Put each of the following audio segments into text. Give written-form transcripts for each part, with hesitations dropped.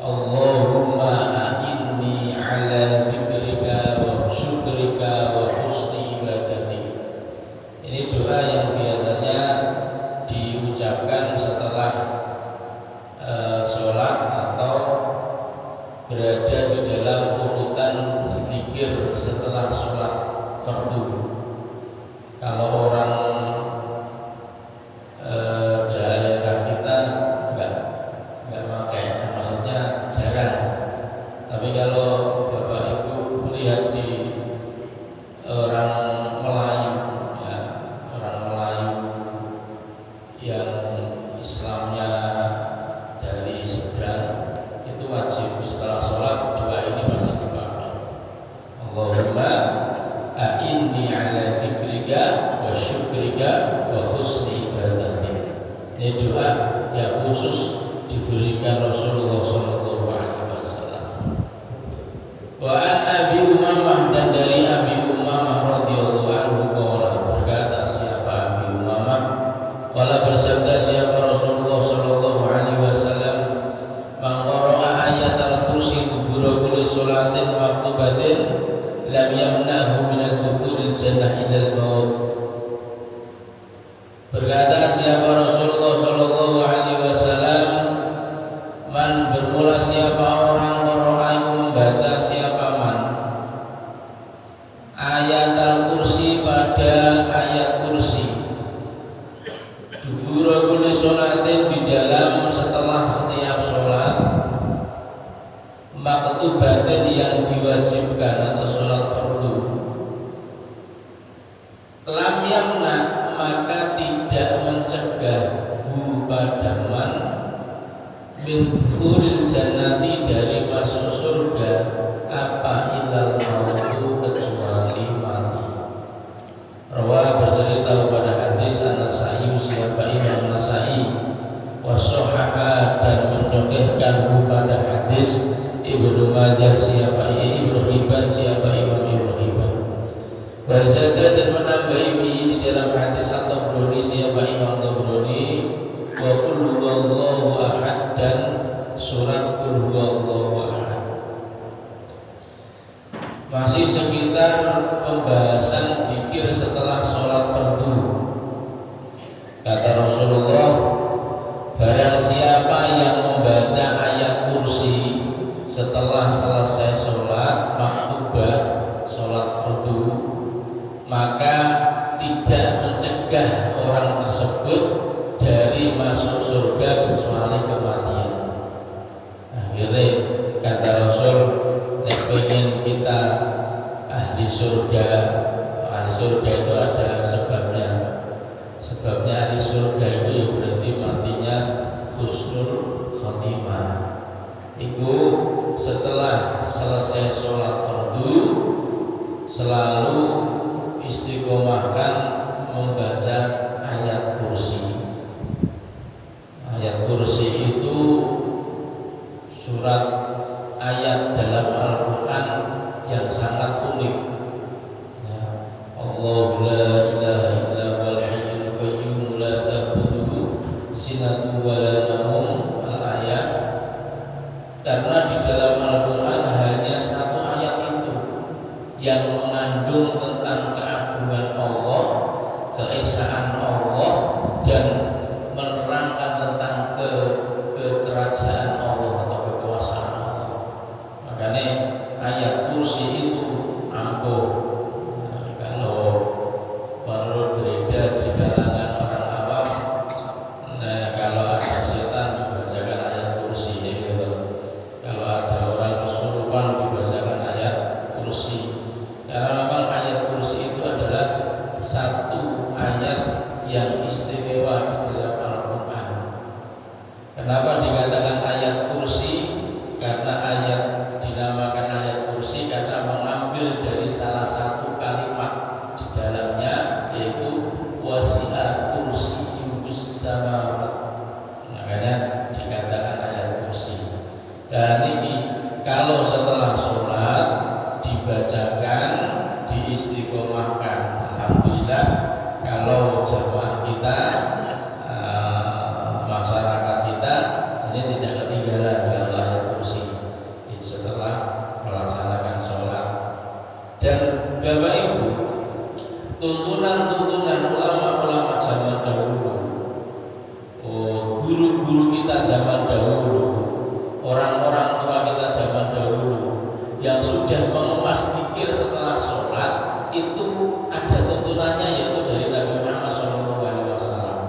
Allahumma a'inni ala dzikrika lihat di orang Melayu, ya, orang Melayu yang Islamnya dari seberang itu wajib setelah sholat doa ini masih dipakai. Allahumma a'inni ala dzikrika wa syukrika wa husni ibadatik. Ini doa yang khusus diberikan Rasulullah sallallahu alaihi wasallam. Wa an Abi Umamah, dan dari Abi Umamah radhiyallahu anhu qala, berkata siapa Abi Umamah, qala bersabda siapa Rasulullah sallallahu alaihi wasallam, man qara'a ayatal kursi dubura kulli sholatin maktubatin lam yamnahu min ad-dukhulil jannah illa al-maut. Berkata siapa Rasulullah sallallahu alaihi wasallam, man bermula siapa orang qara'a yang membaca siapa man ayat al-kursi pada ayat kursi dubura kulli sholatin di dalam setelah setiap sholat maktubatin yang diwajibkan atau sholat fardu, lam yamna maka tidak mencegah hu pada man min dukhulil jannati dari masuk surga apa ilal mautu kecuali mati. Rawah bercerita pada hadis An-Nasa'i siapa Imam Nasai wa sahaha dan mendokehkan pada hadis Ibnu Majah siapa Ibnu Hibban siapa Imam Ibnu Hibban. Wazada dan menambahi fi di dalam hadis At-Tabrani siapa Imam Tabrani wa qul huwallahu ahad dan surat qul huwallahu ahad. Masih sekitar pembahasan zikir setelah sholat fardu. Kata Rasulullah, barang siapa yang membaca ayat kursi setelah selesai sholat maktubah sholat fardu, maka tidak mencegah orang tersebut dari masuk surga kecuali kematian. Akhirnya kata Rasul, nek pengen kita ahli surga itu ada sebabnya. Sebabnya ahli surga itu ya berarti matinya husnul khotimah. Itu setelah selesai sholat fardu selalu istiqomahkan membaca ayat kursi. Ayat kursi itu surat ayat dalam Al-Quran yang sangat unik. Ya. Allahu la ilaha illa wal hayyul qayyum la ta'khudhuhu sinatun wa la naum al-ayat. Karena di dalam Al-Quran hanya satu ayat itu yang mengandung tentang keagungan Allah, keesaan Allah, dan menerangkan tentang kekerajaan Allah atau kekuasaan Allah. Makanya ayat kursi itu ampuh. Nah, kalau menurut beredar di kalangan orang awam, nah kalau ada setan dibacakan ayat kursi gitu. Kalau ada orang kesurupan dibacakan ayat kursi. Karena memang ayat kursi itu adalah satu ayat yang istimewa di dalam Al-Quran. Kenapa dikatakan ayat kursi? Karena ayat dinamakan ayat kursi karena mengambil dari salah satu kalimat di dalamnya, yaitu wasi'a kursiyyus samawat. Makanya dikatakan ayat kursi. Dan ini kalau setelah sholat dibacakan, diistiqomahkan. Alhamdulillah kalau jamaah kita, masyarakat kita ini tidak ketinggalan kalau ayat kursi setelah melaksanakan sholat. Dan Bapak Ibu, tuntunan ulama-ulama zaman dahulu, guru-guru kita zaman dahulu, orang-orang tua kita zaman dahulu yang sudah mengemas zikir setelah sholat itu ada tuntunannya, yaitu dari Nabi Muhammad SAW.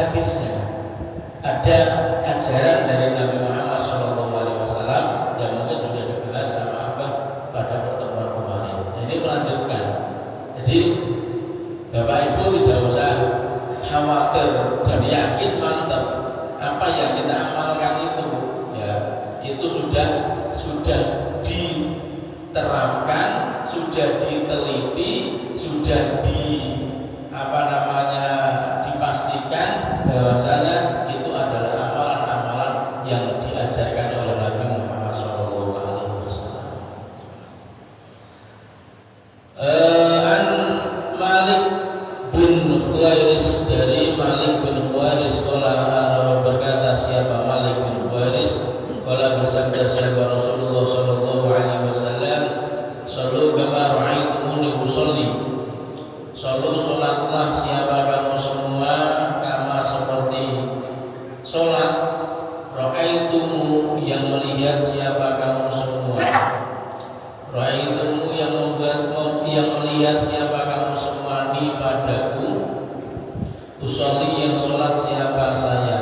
hadisnya, ada ajaran dari Nabi Muhammad SAW yang mungkin sudah dibahas sama Abah pada pertemuan kemarin. Nah, ini melanjutkan. Jadi Bapak Ibu tidak usah khawatir dan yakin mantap apa yang kita amalkan itu, ya itu sudah diterapkan, sudah diteliti, sudah dipastikan bahwasanya itu adalah amalan-amalan yang diajarkan oleh Nabi Muhammad SAW. An Malik bin Khuwairis, dari Malik bin Khuwairis berkata, siapa Malik bin Khuwairis? Qala bersabda siapa Rasulullah sallallahu alaihi wasallam, "Shallu kama ra'aitumuni usolli." Shallu, salatlah siapa kamu semua kama seperti salat ra'aitumu, yang melihat siapa kamu semua. Ra'aitumu, yang melihat siapa kamu semua ni padaku. Usolli, yang salat siapa saya.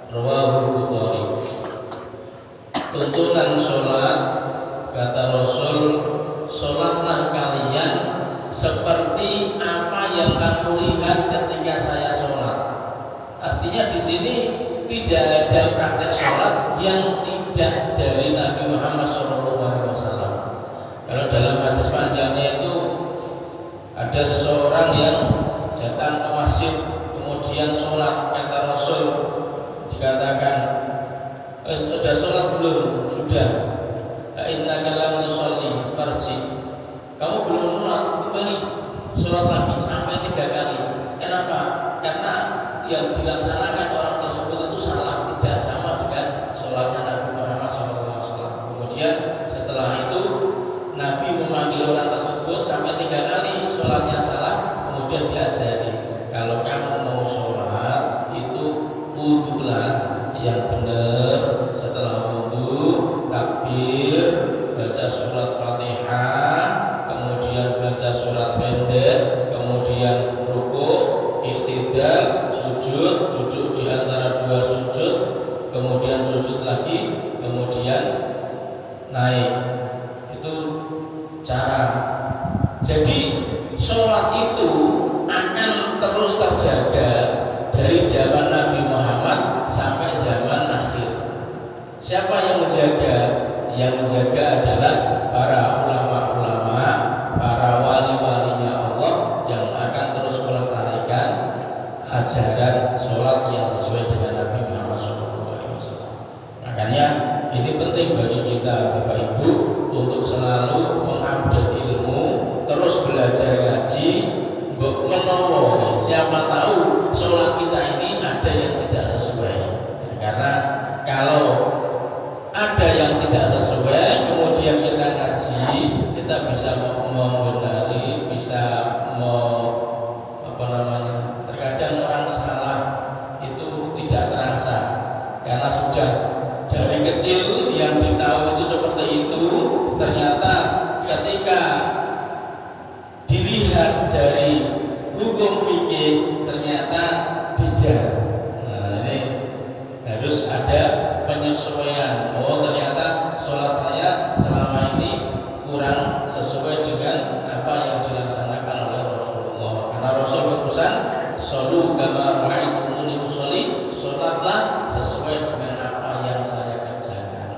Rawahul Bukhari. Tuntunan sholat, kata Rasul, sholatlah kalian seperti apa yang kamu lihat ketika saya sholat. Artinya di sini tidak ada praktek sholat yang tidak dari Nabi Muhammad SAW. Kalau dalam hadis panjangnya itu ada seseorang yang datang ke masjid kemudian sholat, kata Rasul, dikatakan, sudah sholat belum? Sudah. Innaka lam tusolli farji. Kamu belum sholat, kembali sholat lagi sampai 3 kali. Kenapa? Karena yang dilaksanakan orang tersebut itu salah, tidak sama dengan sholatnya Nabi Muhammad SAW. Kemudian setelah itu Nabi memanggil orang tersebut sampai 3 kali sholatnya salah, kemudian diajari, kalau kamu mau sholat itu wudulah yang benar. Setelah wudu takbir, baca surat Fatihah, kemudian baca surat pendek, kemudian rukuk, i'tidal, sujud, duduk di antara 2 sujud, kemudian sujud lagi, kemudian naik. Itu cara. Jadi sholat itu akan terus terjaga dari zaman Nabi Muhammad sampai zaman akhir. Siapa yang menjaga? Yang menjaga adalah para ulama-ulama, para wali-walinya Allah yang akan terus melestarikan ajaran sholat yang sesuai dengan Nabi Muhammad SAW. Makanya ini penting bagi kita Bapak Ibu untuk selalu mengupdate ilmu, terus belajar ngaji, menolong. Siapa tahu sholat kita ini ada yang tidak sesuai. Karena kalau ada yang tidak sesuai, kemudian kita ngaji, kita bisa membenari, bisa terkadang orang salah itu tidak terasa karena sudah dari kecil yang ditahu itu seperti itu. Ternyata ketika dilihat dari hukum fikih ternyata beda. Nah, ini harus ada penyesuaian. Oh, ternyata sholat saya selama ini kurang sesuai dengan apa yang dilaksanakan oleh Rasulullah. Karena Rasul berpesan, "Shollu kama ra'aitumuni usolli." Sholatlah sesuai dengan apa yang saya kerjakan.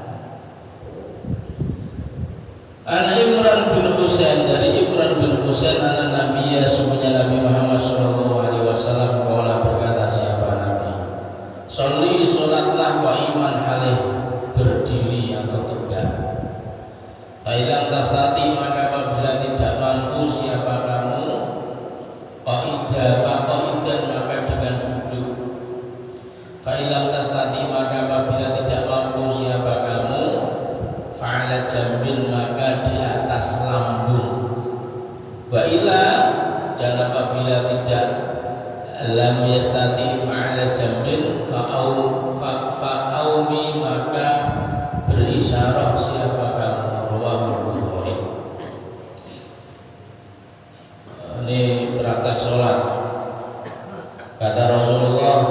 An Imran bin Husain, dari Imran bin Husain anak Nabiya, sungguhnya Nabi Muhammad SAW berkata, siapa Nabi, sholli, sholatlah, wa iman halih, berdiri atau tegak. Fa'ilam tasati, maka apabila tidak mampu siapa kamu, qa'idah, faqa'idan, maka dengan duduk. Fa'ilam tasati, maka apabila tidak mampu siapa kamu, fa'ala jambin, maka di atas lambung. Wa ila, dan apabila tidak lam yastati fa'ala jambin fa'aumi, maka berisyarah siapa kamu. Rawahul Bukhari. Ini praktek sholat. Kata Rasulullah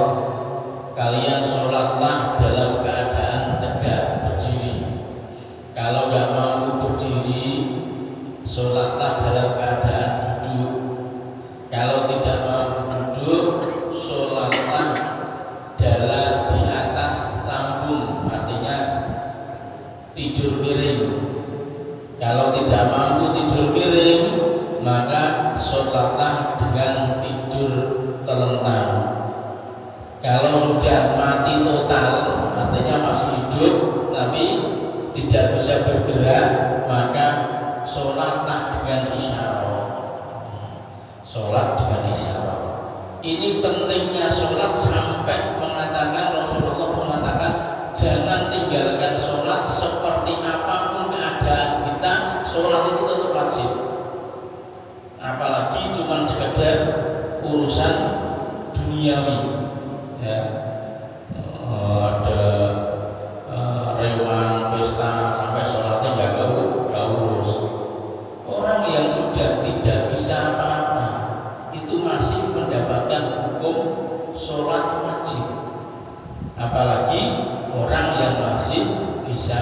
Kalau tidak mampu tidur miring, maka sholatlah dengan tidur telentang. Kalau sudah mati total, artinya masih hidup tapi tidak bisa bergerak, maka sholatlah dengan isyarat. Sholat dengan isyarat. Ini pentingnya sholat sampai mengatakan, Rasulullah mengatakan, jangan tinggalkan sholat seperti apapun keadaan kita. Sholat itu tetap wajib. Apalagi cuma sekedar urusan duniawi, ya. Ada rewang pesta sampai sholatnya nggak urus. Orang yang sudah tidak bisa apa-apa itu masih mendapatkan hukum sholat wajib. Apalagi orang yang masih bisa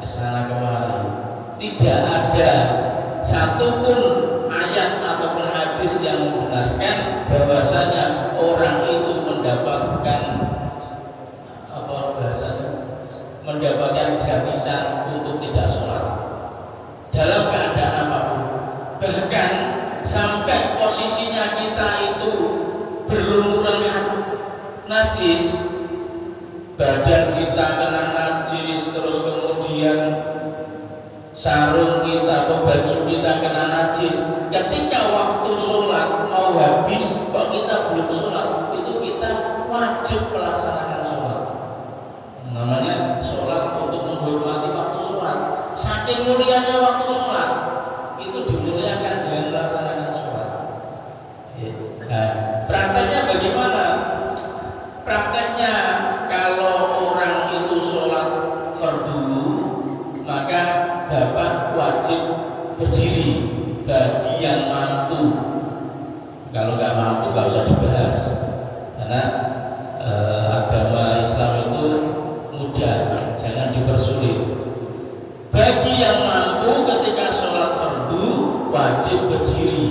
kesana kemari. Tidak ada satupun ayat ataupun hadis yang membenarkan bahwasanya orang itu mendapatkan mendapatkan gratisan untuk tidak sholat dalam keadaan apapun. Bahkan sampai posisinya kita itu berlumuran najis, badan kita kena najis, terus kemudian sarung kita atau baju kita kena najis. Ketika waktu sholat mau habis kok kita belum sholat, itu kita wajib melaksanakan sholat. Namanya sholat untuk menghormati waktu sholat. Saking mulianya waktu sholat, itu dimuliakan dengan melaksanakan sholat. Nah, prakteknya bagaimana? Prakteknya kalau orang itu sholat fardu, maka bapak wajib berdiri bagi yang mampu. Kalau nggak mampu nggak usah dibahas, karena agama Islam itu mudah, jangan dipersulit. Bagi yang mampu ketika sholat fardu wajib berdiri.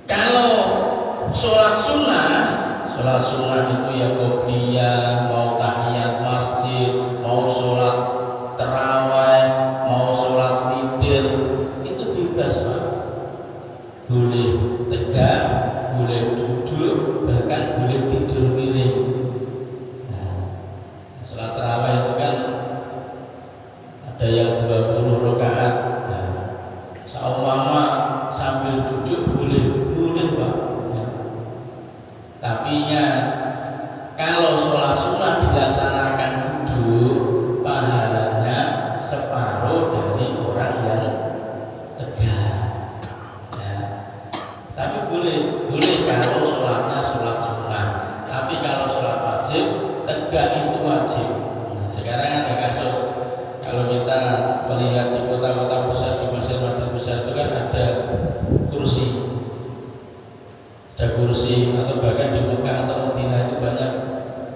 Kalau sholat sunnah itu ya qobliyah, mau tahiyat masjid, mau sholat tarawih, mau sholat witir, itu bebas Pak. Boleh tegak, boleh duduk, bahkan boleh tidur miring. Sholat tarawih itu kan ada yang 20 rakaat. Nah, seumpama sambil duduk boleh Pak. Tapi kalau sholat sunnah dilaksanakan duduk, pahalanya separuh dari orang yang tegak. Tapi boleh kalau sholatnya sholat sunnah. Tapi kalau sholat wajib, tegak itu wajib. Sekarang ada kasus, kalau kita melihat di kota-kota besar, di masjid-masjid besar itu kan ada kursi atau bahkan di Mekah atau Madinah itu banyak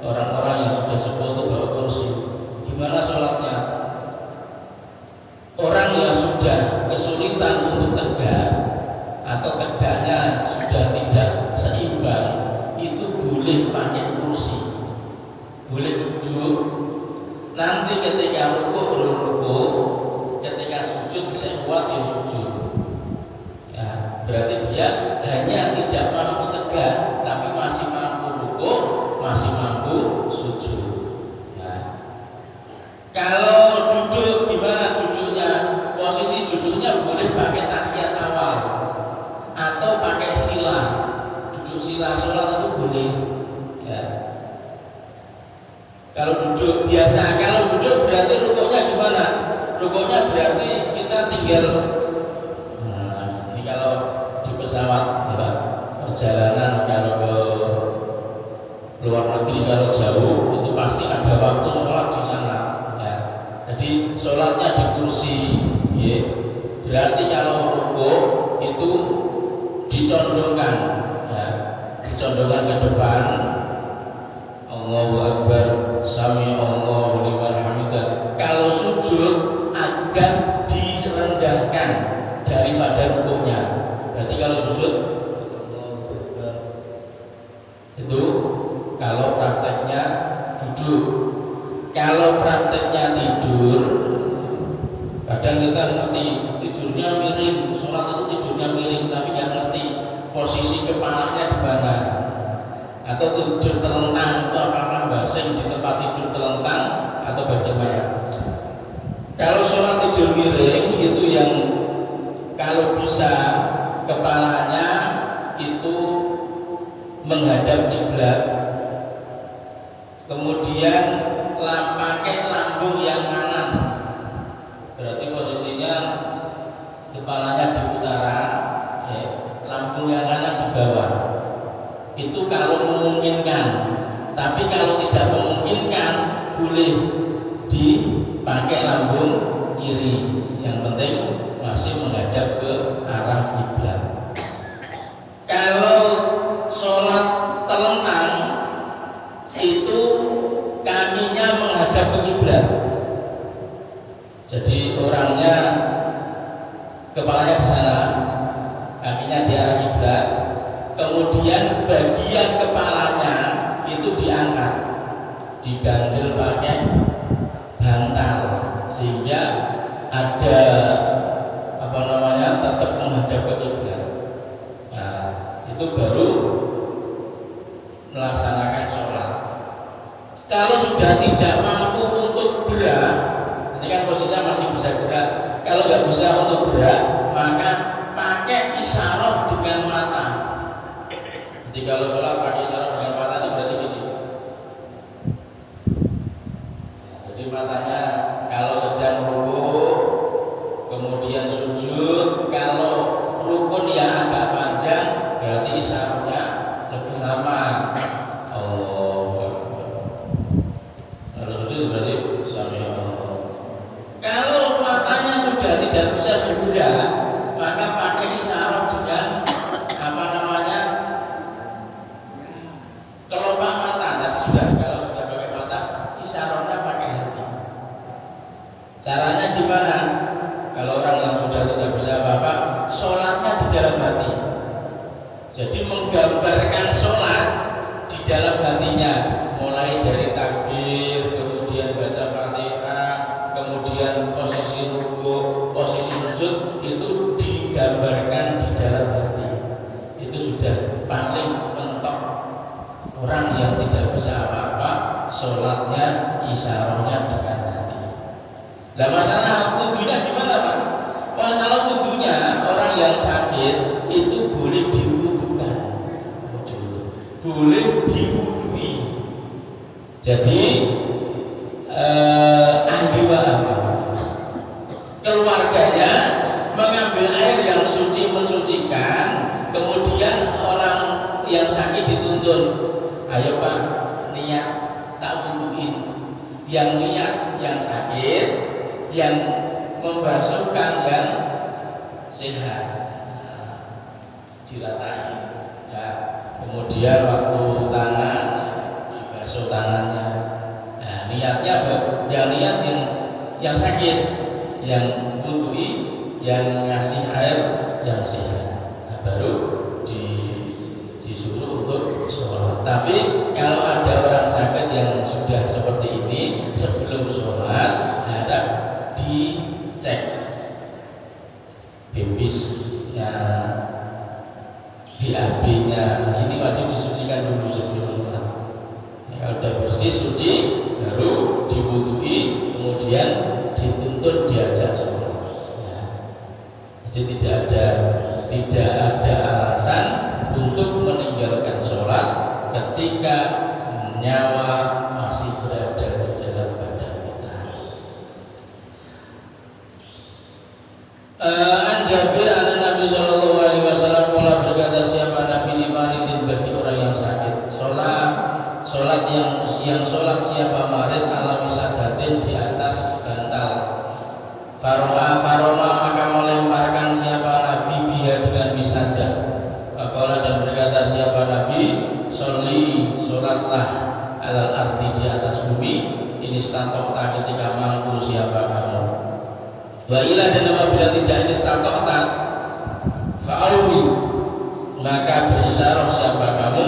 orang-orang yang sudah sepuh itu bawa kursi. Gimana sholatnya? Orang yang sudah kesulitan untuk tegak atau tegaknya sudah tidak seimbang, itu boleh pakai kursi, boleh duduk. Nanti ketika rukuk, ketika sujud bisa kuat ya sujud. Nah, berarti dia hanya tidak mampu tegak, tapi masih mampu rukuk, masih mampu sujud. Nah, kalau duduk gimana duduknya? Posisi duduknya boleh pakai tahiyat awal atau pakai sila. Duduk sila sholat itu boleh. Ya. Kalau duduk biasa, kalau duduk berarti rukuknya gimana? Rukuknya berarti kita tinggal. Nah, ini kalau di pesawat ya, perjalanan kalau ke luar negeri kalau jauh itu pasti ada waktu sholat di sana. Ya. Jadi sholatnya di kursi. Ya. Berarti kalau rukuk itu dicondongkan, ya, dicondongkan ke depan. Allahu Akbar, Sami Allahu liman hamidah. Kalau sujud agak direndahkan daripada rukuknya. Berarti kalau sujud itu kalau prakteknya duduk. Kalau prakteknya tidur, pada Kadang kita ngerti tidurnya miring, sholat itu tidurnya miring, tapi nggak ngerti posisi kepalanya di mana. Atau tidur telentang, atau apakah basing di tempat tidur telentang atau bagaimana. Kalau sholat tidur miring itu yang kalau bisa kepalanya itu menghadap kiblat, kemudian pakai lambung yang kanan, berarti posisinya kepalanya di utara, ya, lambung yang kanan di bawah. Itu kalau memungkinkan. Tapi kalau tidak memungkinkan, boleh dipakai lambung kiri. Yang penting masih menghadap ke arah kiblat. Kalau sholat telentang itu kakinya menghadap ke kiblat. Jadi orangnya kepalanya di sana, kakinya di arah kiblat, kemudian bagian kepalanya itu diangkat, diganjel pakai bantal sehingga ada tetap menghadap ke kiblat. Nah, itu baru melaksanakan sholat. Kalau sudah tidak mampu untuk gerak, ini kan posisinya masih bisa gerak. Kalau nggak bisa untuk gerak, maka pakai isyarah dengan mata. Jadi kalau sholat pakai isyarah dengan mata itu berarti gini. Jadi matanya kalau sedang rukuk, kemudian sujud, kalau rukun yang agak panjang, berarti isyarahnya lebih lama. Berarti sami Allah. Kalau matanya sudah tidak bisa bergerak, maka pakai isyarah dengan kelopak mata. Tadi sudah, kalau sudah pakai mata, isyarahnya pakai hati. Caranya gimana? Kalau orang yang sudah tidak bisa apa-apa, sholatnya di dalam hati. Jadi menggambarkan sholat di dalam hatinya, mulai dari takbir, kemudian baca Fatihah, kemudian posisi rukuk, posisi sujud, itu digambarkan di dalam hati. Itu sudah paling mentok. Orang yang tidak bisa apa-apa, sholatnya isyarahnya dengan hati. Nah, masalah wudunya gimana, Pak? Masalah wudunya, orang yang sakit itu boleh diwudukan, boleh diwudui. Jadi ahli keluarganya mengambil air yang suci mensucikan, kemudian orang yang sakit dituntun, ayo Pak, niat tak wuduin. Yang niat yang sakit, yang membasuhkan yang sehat, diratain ya. Kemudian waktu tangan dibasuh tangannya. Nah, niatnya yang niat yang sakit, yang wudui, yang ngasih air yang sehat. Nah, baru disuruh untuk sholat. Tapi kalau ada orang sakit yang sudah seperti ini, sebelum sholat harap dicek bibisnya, BAB-nya, ini wajib disucikan dulu sebelum sholat. Kalau sudah bersih suci, baru diwudui, kemudian dituntun diajak sholat. Jadi tidak ada alasan untuk meninggalkan sholat ketika nyawa masih berada di dalam badan kita. An Jabir an Nabi Sallallahu Alaihi Wasallam pula berkata, siapa Nabi limaridin, bagi orang yang sakit, sholat yang sholat siapa marid ala wisadatin, di atas bantal. Faroma maka melemparkan siapa Nabi dia dengan wisadah. Faqala, dan berkata siapa Nabi, sholli, sholatlah alal ardi, di atas bumi, ini statokta, ketika mampu siapa kamu. Wa ila, dan apabila tidak ini statokta, fa'awi, maka berisyarah siapa kamu,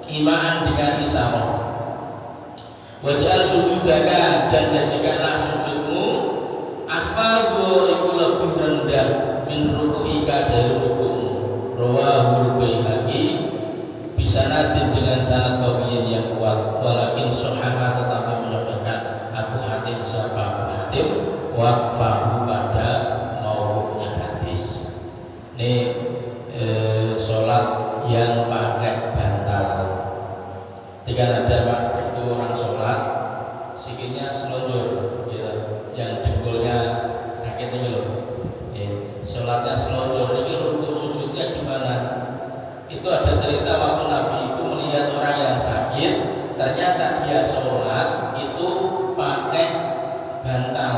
imaan dengan isyarah. Waj'al sujudaka, dan jadikanlah sujudmu Akhfadhu iku lebih rendah min ruku'ika dari ruku'mu. Rawahul Baihaqi bisanadin dengan sanad qawiyin yang kuat, walakin sahaha tetapi menyebutkan Abu Hatim siapa Abu Hatim waqfahu pada mauqufnya hadis. Ini sholat yang pakai bantal. Ketika ada Pak itu orang sholat sikitnya selonjor gitu, yang dengkulnya sakit ini loh. Sholatnya selonjor ini rukuk sujudnya gimana? Itu ada cerita waktu Nabi itu melihat orang yang sakit, ternyata dia sholat itu pakai bantal.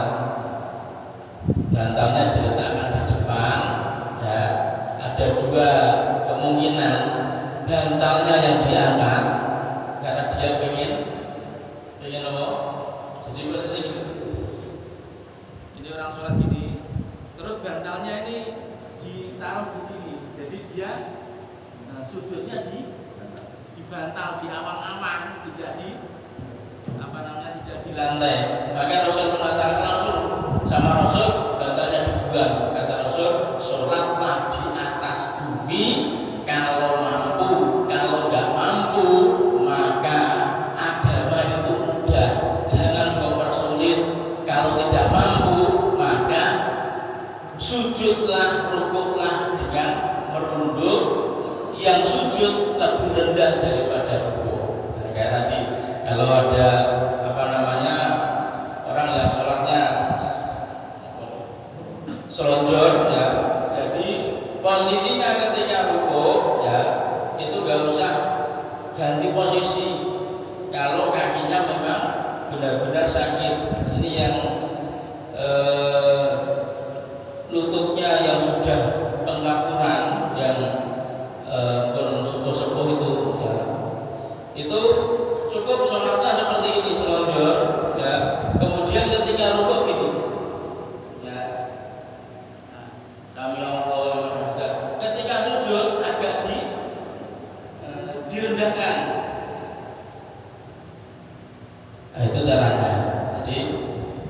Bantalnya diletakkan di depan, ya. Ada dua kemungkinan, bantalnya yang diangkat karena dia pengen apa? Jadi posisi gitu. Ini orang sholat gini, terus bantalnya ini ditaruh di sini, jadi dia sujudnya di bantal di awal-awal, tidak di tidak di lantai. Maka Rasul mengatakan langsung sama Rasul, bantalnya dibuang. Kata Rasul, sholatlah di atas bumi kalau mampu, kalau nggak mampu maka agama itu mudah, jangan mempersulit. Kalau tidak mampu maka sujudlah, rukuklah dengan merunduk, yang sujud lebih rendah daripada rukuk. Nah, kayak tadi kalau ada orang yang sholatnya selonjor ya, jadi posisinya ketika rukuk ya itu nggak usah ganti posisi kalau kakinya memang benar-benar sakit. Ini yang lututnya yang sudah pengkapuran, yang sepuh-sepuh itu ya, itu cukup sholatnya seperti ini selonjor ya. Kemudian ketika rukuk gitu ya, sami Allahu liman hamidah. Ketika sujud agak direndahkan. Nah, itu caranya. Jadi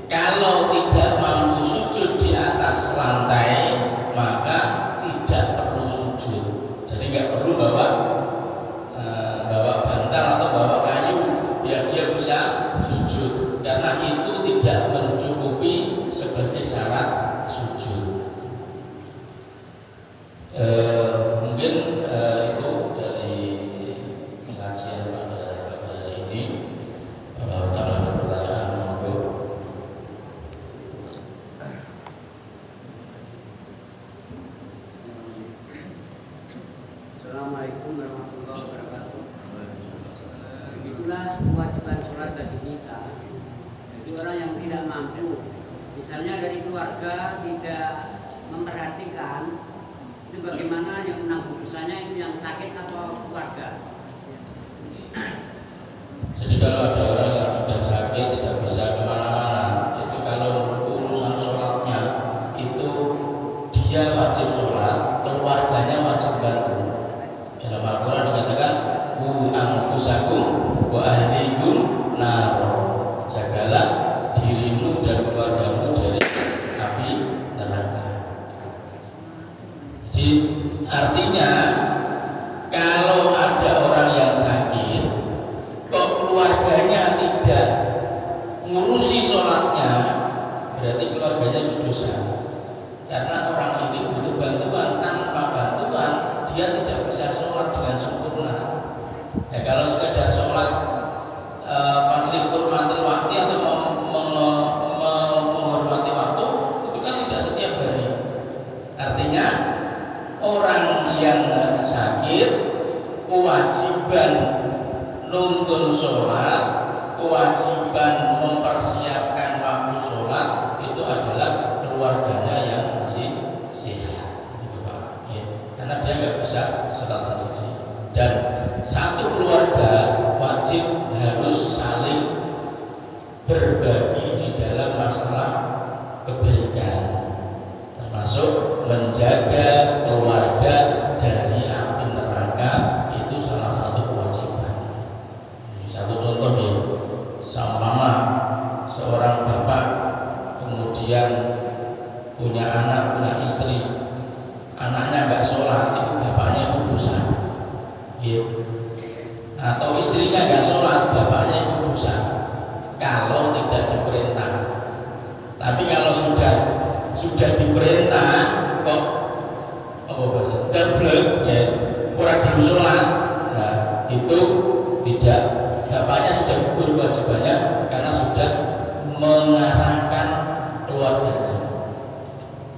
kalau tidak mampu sujud di atas lantai maka tidak perlu sujud. Jadi nggak perlu bawa bantal atau bawa kayu biar dia bisa sujud, karena itu tidak mencukupi sebagai syarat sujud. Mungkin itu dari pengajian pada hari ini. Kalau ada pertanyaan monggo. Assalamualaikum warahmatullahi wabarakatuh. Begitulah kewajiban sholat bagi kita. Jadi orang yang tidak mampu, misalnya dari keluarga tidak memperhatikan, itu bagaimana yang menanggung dosanya, itu yang sakit atau keluarga? Jadi kalau ada orang yang sudah sakit tidak bisa kemana-mana, itu kalau urusan sholatnya itu dia wajib sholat, keluarganya wajib bantu. Dalam Al-Quran dikatakan ku anfusakum wa ahlikum nar, jagalah dirimu dan keluargamu dari api neraka. Jadi artinya kalau ada orang yang sakit kok keluarganya tidak ngurusi sholatnya, berarti keluarganya berdosa. Karena orang ini butuh bantuan, tanpa bantuan dia tidak bisa sholat dengan sempurna. Ya, kalau sekedar sholat menghormati waktu atau menghormati waktu itu kan tidak setiap hari. Artinya orang yang sakit kewajiban nuntun sholat, kewajiban mempersiapkan waktu sholat itu adalah keluarganya yang masih sehat, gitu Pak. Ya. Karena dia nggak bisa sholat sendiri. Dan satu keluarga wajib harus saling berbagi di dalam masalah kebaikan, termasuk menjaga keluarga dari api neraka. Itu salah satu kewajiban. Satu contoh ya, sama mama, seorang bapak kemudian kalau tidak diperintah. Tapi kalau sudah diperintah kok apa bahasa terblek ya kurang belum sholat, ya, itu tidak, bapaknya sudah gugur kewajibannya karena sudah mengarahkan keluarganya.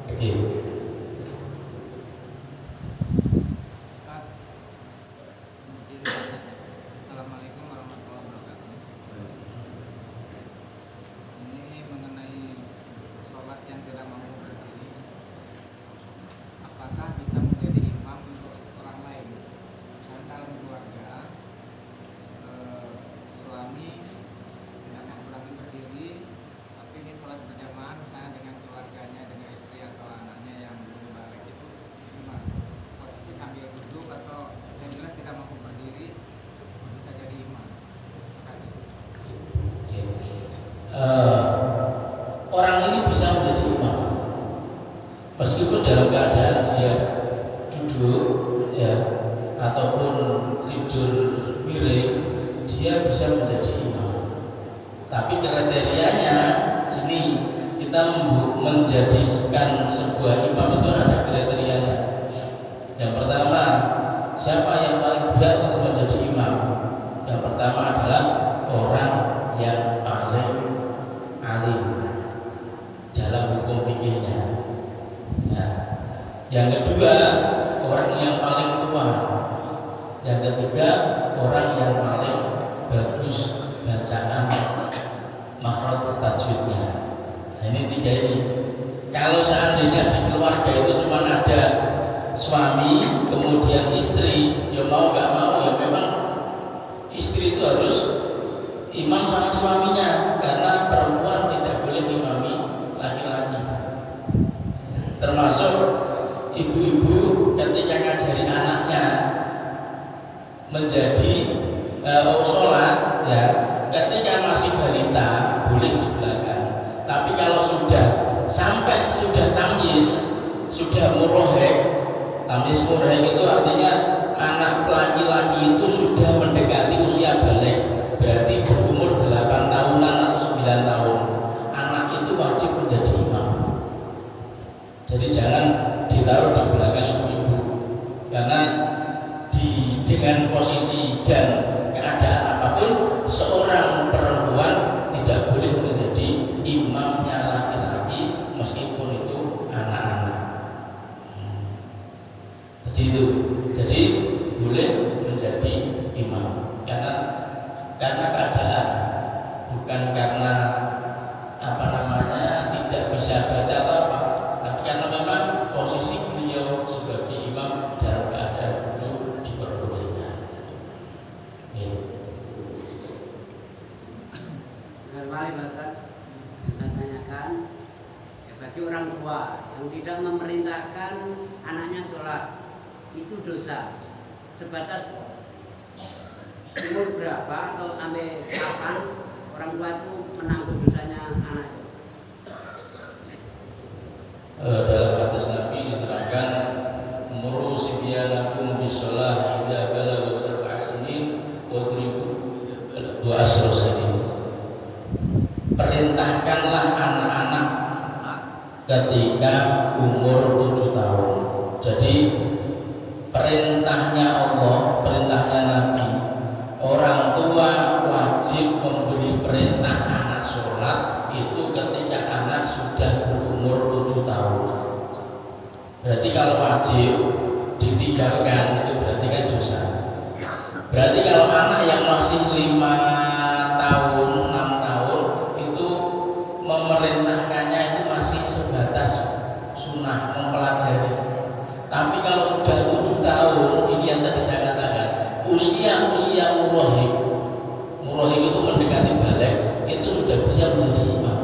Begitu. Assalamualaikum warahmatullahi wabarakatuh. Ini mengenai sholat yang tidak mampu berdiri, apakah bisa menjadi imam untuk orang lain? Misalnya dalam keluarga, suami tidak mampu lagi berdiri, tapi ingin sholat berjamaah misalnya dengan keluarganya, dengan istri atau anaknya yang belum balik, itu gimana? Posisi sambil duduk atau yang jelas tidak mampu berdiri bisa jadi imam. Terima kasih. Orang ini bisa menjadi imam meskipun dalam keadaan dia duduk ya ataupun tidur miring, dia bisa menjadi imam. Tapi kriterianya gini, kita menjadikan sebuah imam itu ada kriterianya. Yang pertama, siapa yang paling berat untuk menjadi imam? Yang pertama adalah orang yang paling alim dalam hukum fikihnya. Ya. Yang kedua, orang yang paling tua. Yang ketiga, orang yang paling bagus bacaan makhraj tajwidnya. Nah, ini tiga ini. Kalau seandainya di keluarga itu cuma ada suami, kemudian istri, ya mau nggak mau ya memang istri itu harus imam sama suaminya, karena perempuan tidak boleh imami laki-laki. Termasuk ibu-ibu ketika ngajari anaknya menjadi sholat ya, ketika masih balita boleh di belakang. Tapi kalau sudah tamyiz, sudah murohek, tamyiz murohek itu artinya anak laki-laki itu sudah mendekati usia balik, berarti berumur 8 tahunan atau 9 tahun, anak itu wajib menjadi imam. Jadi jangan ditaruh di belakang ibu-ibu, karena dengan posisi dan keadaan apapun seorang perempuan tidak boleh menjadi imamnya laki-laki meskipun itu anak-anak. Jadi boleh menjadi imam karena keadaan, bukan karena tidak bisa baca atau apa, tapi karena memang posisi beliau sebagai imam dalam keadaan duduk diperbolehkan. Mari Bapak, saya tanyakan ya, bagi orang tua yang tidak memerintahkan anaknya sholat, itu dosa sebatas umur berapa atau sampai kapan orang tua itu menanggung dosanya anak itu? Dalam hadis Nabi diterangkan muru sibyanakum bisolah idza balagha sab'a sinin wadribu 12 sinin. Perintahkanlah anak-anak ketika umur 7 tahun. Jadi perintahnya Allah, perintahnya Nabi, orang tua wajib memberi perintah anak sholat itu ketika anak sudah berumur 7 tahun. Berarti kalau wajib ditinggalkan itu berarti kan dosa. Berarti kalau anak yang masih 5 tahun, 6 tahun itu memerintahkannya itu masih sebatas sunnah, mempelajari. Tapi kalau sudah 7 tahun, ini yang tadi saya katakan, usia murohib itu mendekati balik, itu sudah bisa menjadi imam.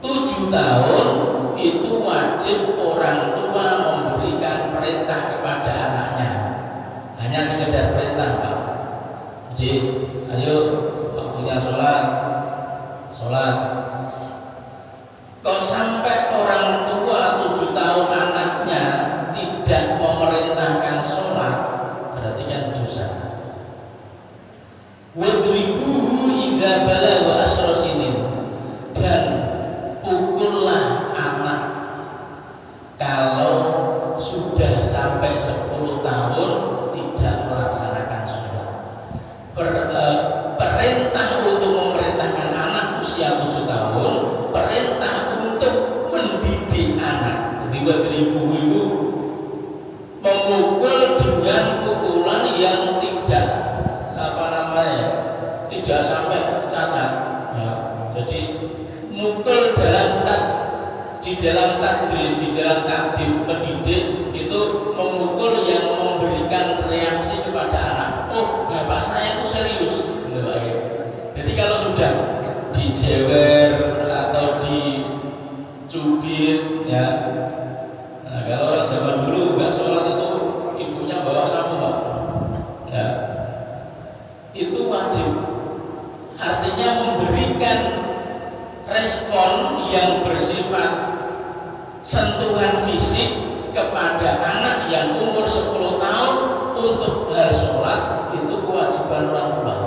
7 tahun itu wajib orang tua memberikan perintah kepada anaknya, hanya sekedar perintah, Pak. Jadi ayo waktunya sholat. Kok sampai orang tua 7 tahun anaknya tidak memerintahkan sholat, berarti kan dosa. Wadribuhu idza balagha asra sinin, dan pukullah anak kalau sudah sampai 10 tahun tidak melaksanakan sholat. Perintah untuk memerintahkan anak usia 7 tahun, perintah untuk mendidik anak. Jadi wadribu itu memukul dengan pukulan yang tidak tidak sampai cacat. Ya, jadi mukul di dalam tadris, di dalam takdir mendidik itu memukul yang memberikan reaksi kepada anak. Oh, bapak saya itu serius. Jadi kalau sudah dijewer atau dicubit, ya. Nah, kalau orang zaman dulu nggak sholat itu ibunya bawa sapu, Pak. Ya, itu wajib. Artinya memberikan respon yang bersifat sentuhan fisik kepada anak yang umur 10 tahun untuk hal sholat itu kewajiban orang tua.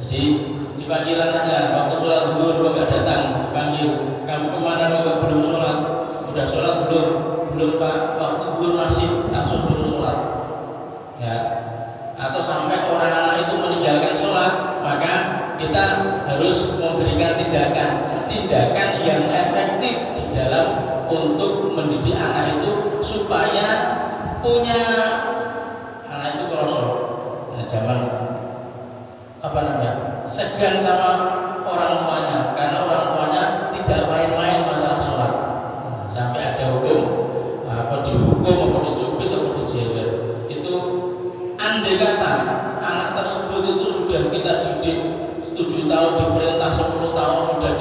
Jadi dipanggil anaknya waktu sholat zuhur kok nggak datang, dipanggil, kamu kemana kok belum sholat? Udah sholat belum? Belum Pak, waktu zuhur masih, langsung suruh sholat. Ya. Atau sampai orang anak itu meninggalkan sholat, maka kita harus memberikan tindakan yang efektif di dalam untuk mendidik anak itu supaya punya anak itu kerosok. Nah, zaman segan sama orang tuanya, karena orang tuanya tidak main-main masalah sholat. Sampai ada hukum apa dihukum, apa dicubit, apa dijewer. Itu andai kata anak tersebut itu sudah kita didik 7 tahun, diperintah 10 tahun, sudah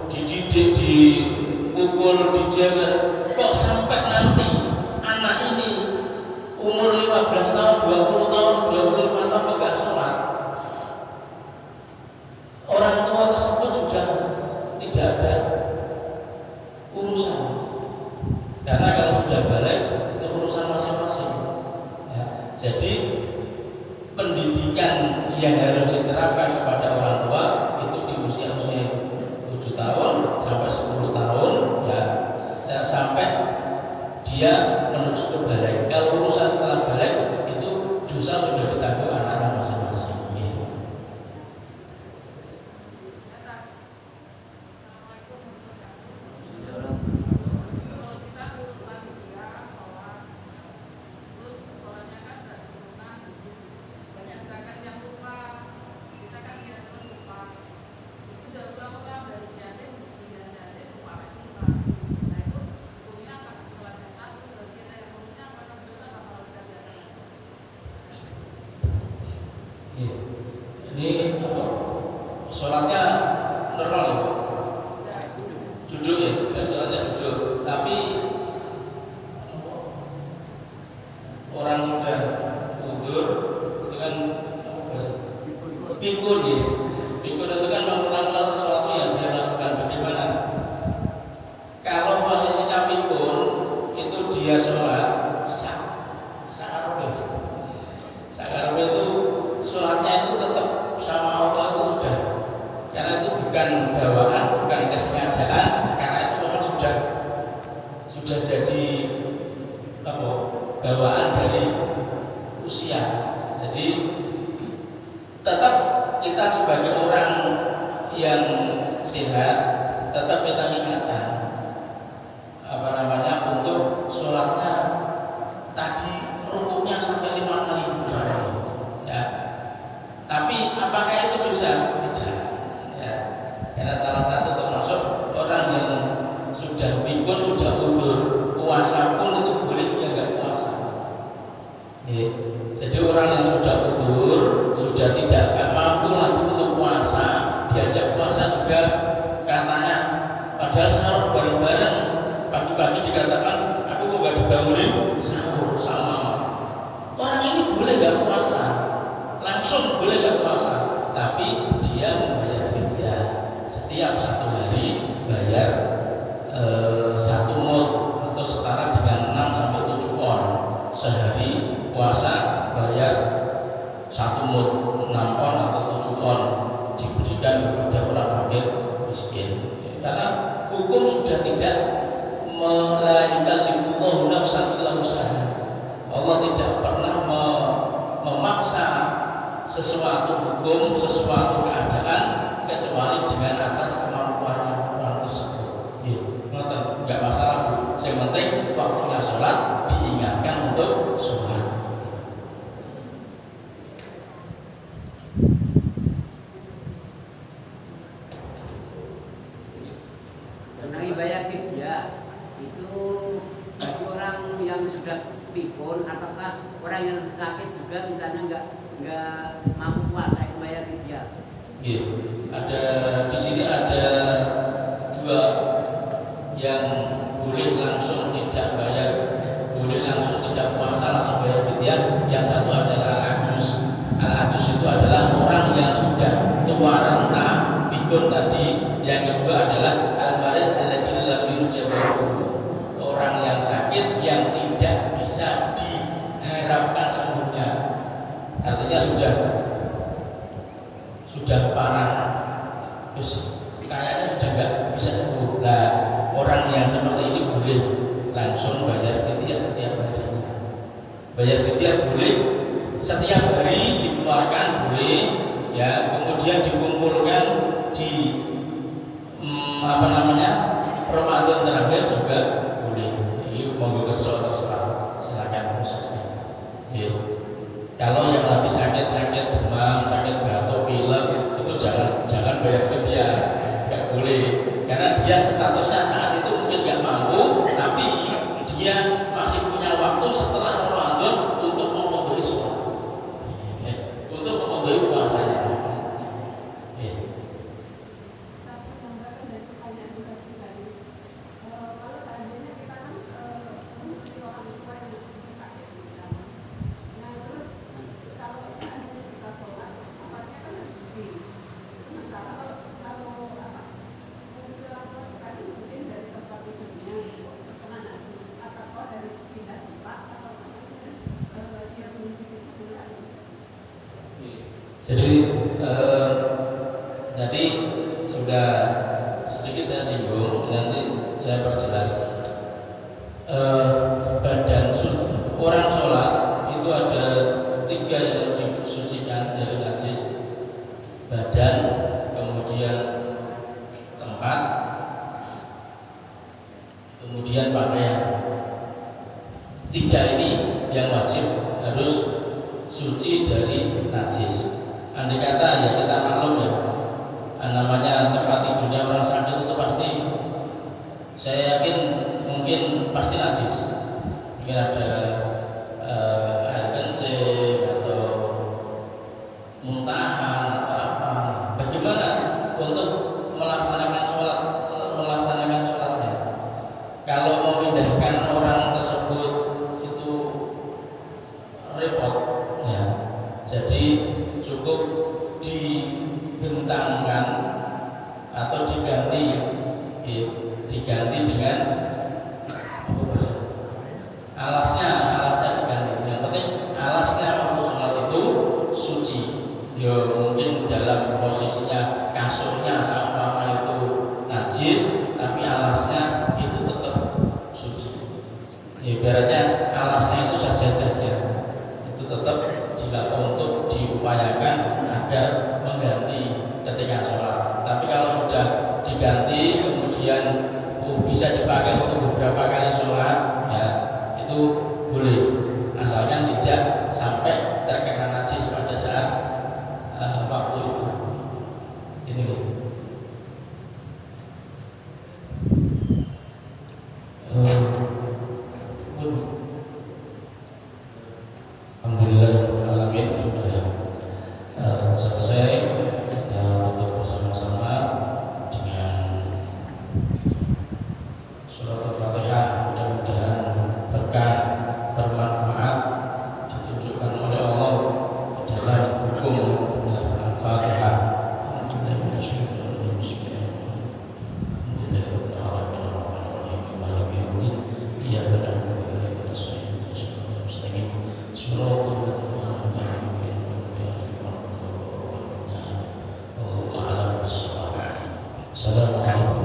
dididik, dipukul, dijewer, kok sampai nanti anak ini umur 15 tahun, 20 tahun, 25 tahun kok gak sholat, orang tua tersebut sudah tidak ada urusan. Karena kalau sudah balik itu urusan masing-masing. Ya, jadi pendidikan yang harus diterapkan kepada orang tua itu di usia-usia 7 tahun sampai 10 tahun, ya, sampai dia menuju ke balik. Kalau urusan setelah balik itu dosa sudah ditanggung anak-anak masing-masing. Ini apa? Sholatnya normal ya? Duduk ya? Sholatnya duduk. Tapi orang sudah uzur itu kan pikun ya. Pikun itu kan mengulang-ulang sesuatu yang dia lakukan. Bagaimana? Kalau posisinya pikun itu dia sholat sakarpe itu sholatnya itu tetap sama Allah itu sudah, karena itu bukan bawaan, bukan kesengajaan, karena itu memang sudah jadi apa, bawaan dari usia. Jadi tetap kita sebagai orang yang sehat tetap kita ingatkan untuk sholatnya tadi rukuknya sampai 5 kali misalnya, ya. Tapi apakah itu dosa? Tidak, ya. Karena salah satu termasuk orang yang sudah pikun, sudah udur, puasa pun itu boleh dia nggak puasa. Ya. Jadi orang yang sudah udur, sudah tidak mampu lagi untuk puasa, diajak puasa juga katanya, padahal sahur bareng-bareng, pagi-pagi dikatakan aku kok nggak dibangunin sahur sama. Orang ini boleh nggak puasa, langsung boleh nggak puasa, tapi dia membayar fidyah. Setiap 1 hari bayar 1 mud atau setara dengan 6 sampai 7 on. Sehari puasa bayar 1 mud, 6 on atau 7 on. diberikan kepada orang fakir miskin. Karena hukum sudah tidak yukallifu nafsan illa wus'aha. Allah tidak pernah memaksa sesuatu hukum, sesuatu keadaan kecuali dengan atas kemampuannya orang tersebut. Enggak masalah Bu. Yang penting waktunya sholat diingatkan untuk sholat. Tentang bayar fidyah itu bagi orang yang sudah pikun ataukah orang yang sakit juga misalnya nggak mampu puasa itu bayar fidyah. Iya, ada di sini ada dua yang boleh langsung tidak bayar, boleh langsung tidak puasa langsung bayar fidyah. Yang satu adalah al-ajuz. Al-ajuz itu adalah orang yang sudah tua renta, pikun tadi. Yang kedua adalah al-marid alladzi lam yurja baruhu. Orang yang sakit yang tidak bisa diharapkan sembuhnya. Artinya sudah parah, terus kayaknya sudah nggak bisa sembuh. Nah, orang yang seperti ini boleh langsung bayar fidyah setiap harinya. Bayar fidyah boleh setiap hari, dikeluarkan boleh, ya. Kemudian dikumpulkan di Ramadan terakhir juga boleh. Ini monggo kerja terserah, silakan prosesnya. Kalau yang lagi sakit demam, sakit batuk, pilek itu jangan bayar fidyah, nggak boleh. Karena dia statusnya saat itu mungkin nggak mampu, tapi dia masih punya waktu setelah Ramadan untuk memenuhi sholat, untuk memenuhi puasanya. Jadi tadi sudah sedikit saya singgung, nanti saya perjelas. Badan orang sholat itu ada 3 yang disucikan dari najis: badan, kemudian tempat, kemudian pakaian. 3 ini yang wajib harus suci dari najis. Andai kata ya kita maklum ya, namanya tempat tidurnya orang sakit itu pasti, saya yakin mungkin pasti najis. Mungkin ada air kencing atau muntahan atau apa. Bagaimana untuk melaksanakan sholatnya? Kalau memindahkan orang tersebut itu repot, ya. Jadi cukup dibentangkan atau diganti dengan alasnya diganti. Yang penting alasnya waktu sholat itu suci. Ya mungkin dalam posisinya kasurnya sama itu najis, tapi alasnya itu tetap suci. Ibaratnya alasnya itu sajadahnya itu tetap untuk diupayakan agar mengganti ketika sholat. Tapi kalau sudah diganti kemudian bisa dipakai untuk beberapa kali sholat, ya itu boleh, asalkan tidak sampai terkena najis pada saat waktu itu. Ini alhamdulillah alamin sudah selesai. Kita tutup bersama-sama dengan surat Al-Fatihah. Mudah-mudahan berkah, bermanfaat, ditunjukkan oleh Allah dalam hukum yang benar. Al-Fatihah. Assalamualaikum